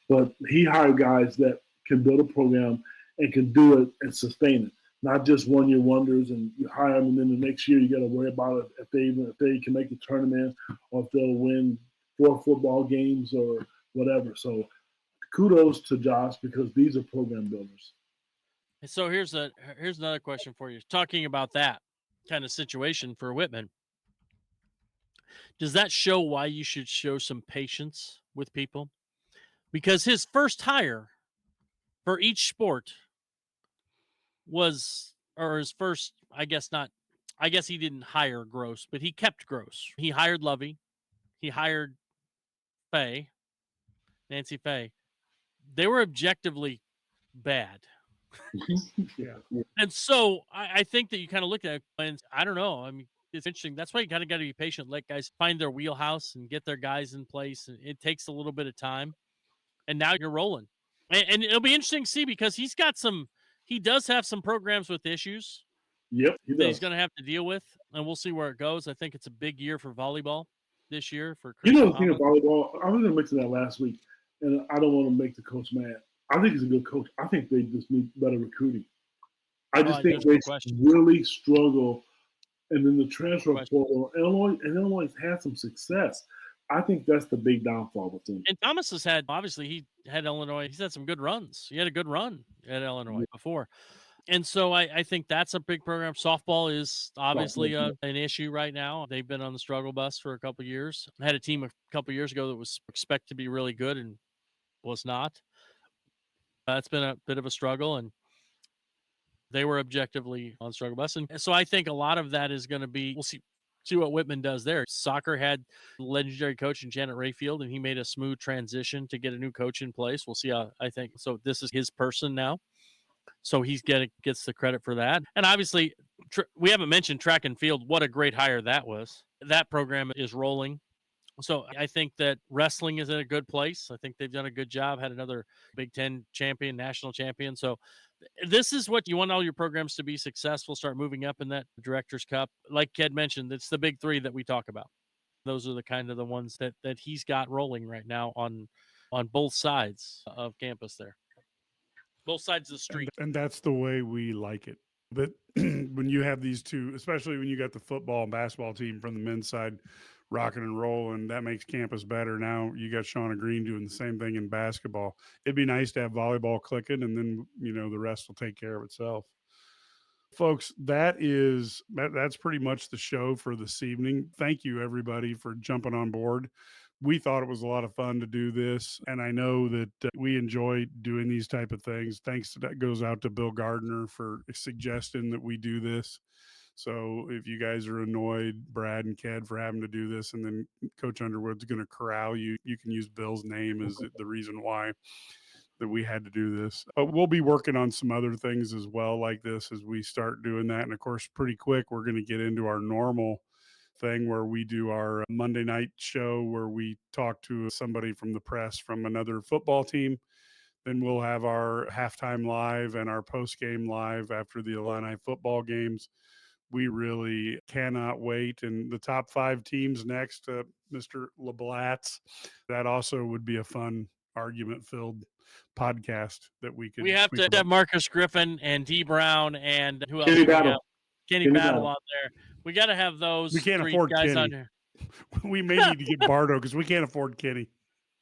But he hired guys that can build a program and can do it and sustain it. Not just 1 year wonders, and you hire them, and then the next year you got to worry about it if they can make the tournament or if they'll win 4 football games or whatever. So kudos to Josh because these are program builders. So here's another question for you. Talking about that kind of situation for Whitman, does that show why you should show some patience with people? Because his first hire for each sport I guess he didn't hire Gross, but he kept Gross. He hired Lovey. He hired Nancy Faye. They were objectively bad. Yeah. And so I think that you kind of look at it and I don't know. I mean, it's interesting. That's why you kind of got to be patient. Let guys find their wheelhouse and get their guys in place. And it takes a little bit of time. And now you're rolling. And it'll be interesting to see because he does have some programs with issues. Yep, that he's going to have to deal with. And we'll see where it goes. I think it's a big year for volleyball this year for Chris. You know the thing about volleyball, I was going to mention that last week, and I don't want to make the coach mad. I think he's a good coach. I think they just need better recruiting. I just think they really struggle. And then the transfer portal, Illinois has had some success. I think that's the big downfall with him. And Thomas has had, obviously, he had Illinois. He's had some good runs. He had a good run at Illinois before. And so I think that's a big program. Softball is obviously an issue right now. They've been on the struggle bus for a couple of years. I had a team a couple of years ago that was expected to be really good and was not. It's been a bit of a struggle, and they were objectively on struggle bus. And so I think a lot of that is going to be, we'll see what Whitman does there. Soccer had legendary coach in Janet Rayfield, and he made a smooth transition to get a new coach in place. We'll see how, I think. So this is his person now. So gets the credit for that. And obviously, we haven't mentioned track and field. What a great hire that was. That program is rolling. So I think that wrestling is in a good place. I think they've done a good job, had another Big Ten champion, national champion. So this is what you want all your programs to be successful, start moving up in that Director's Cup. Like Ked mentioned, it's the big 3 that we talk about. Those are the kind of the ones that he's got rolling right now on both sides of campus there. Both sides of the street. And that's the way we like it. But when you have these two, especially when you got the football and basketball team from the men's side rocking and rolling, that makes campus better. Now you got Shauna Green doing the same thing in basketball. It'd be nice to have volleyball clicking, and then, the rest will take care of itself. Folks, that's pretty much the show for this evening. Thank you, everybody, for jumping on board. We thought it was a lot of fun to do this, and I know that we enjoy doing these type of things. Thanks to that goes out to Bill Gardner for suggesting that we do this. So if you guys are annoyed, Brad and Ked, for having to do this, and then Coach Underwood's going to corral you, you can use Bill's name as the reason why that we had to do this. But we'll be working on some other things as well like this as we start doing that. And of course, pretty quick, we're going to get into our normal thing where we do our Monday night show where we talk to somebody from the press from another football team Then we'll have our halftime live and our post-game live after the Illini football games. We really cannot wait. And the top 5 teams next, Mr. LeBlatz, that also would be a fun argument-filled podcast that we could. We have to have Marcus Griffin and D Brown and who else? Kenny Battle. Kenny Battle on there. We got to have those. We can't 3 afford guys Kenny. on there. We may need to get Bardo because we can't afford Kenny.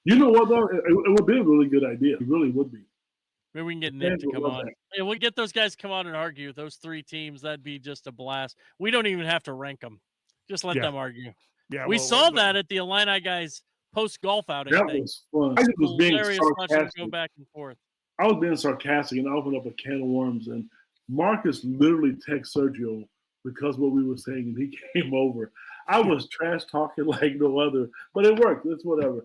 You know what, though? It would be a really good idea. It really would be. Maybe we can get Nick to come on. Yeah, we'll get those guys to come on and argue. Those 3 teams, that'd be just a blast. We don't even have to rank them. Just let them argue. Yeah, we saw that at the Illini post-golf outing. That was fun. I just was being sarcastic. Go back and forth. I was being sarcastic, and I opened up a can of worms, and Marcus literally texted Sergio because what we were saying, and he came over. I was trash talking like no other, but it worked. It's whatever.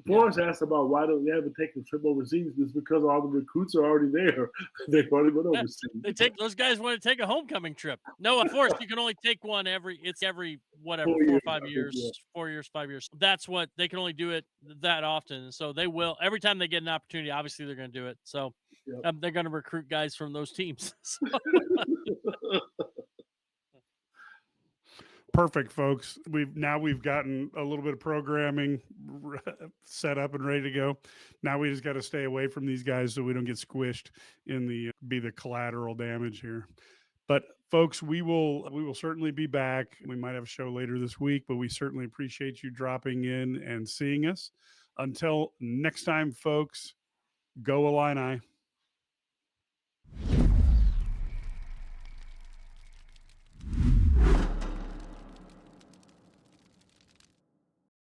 Forrest asked about why don't they ever take a trip overseas. It's because all the recruits are already there. They've already been overseas. Those guys want to take a homecoming trip. No, of course you can only take one every 4 or 5 years, 4 years, 5 years. That's what they can only do it that often. So they will every time they get an opportunity. Obviously they're going to do it. So they're going to recruit guys from those teams. So. Perfect, folks. We've gotten a little bit of programming set up and ready to go. Now we just got to stay away from these guys so we don't get squished in the collateral damage here. But folks, we will certainly be back. We might have a show later this week, but we certainly appreciate you dropping in and seeing us. Until next time, folks, go Illini.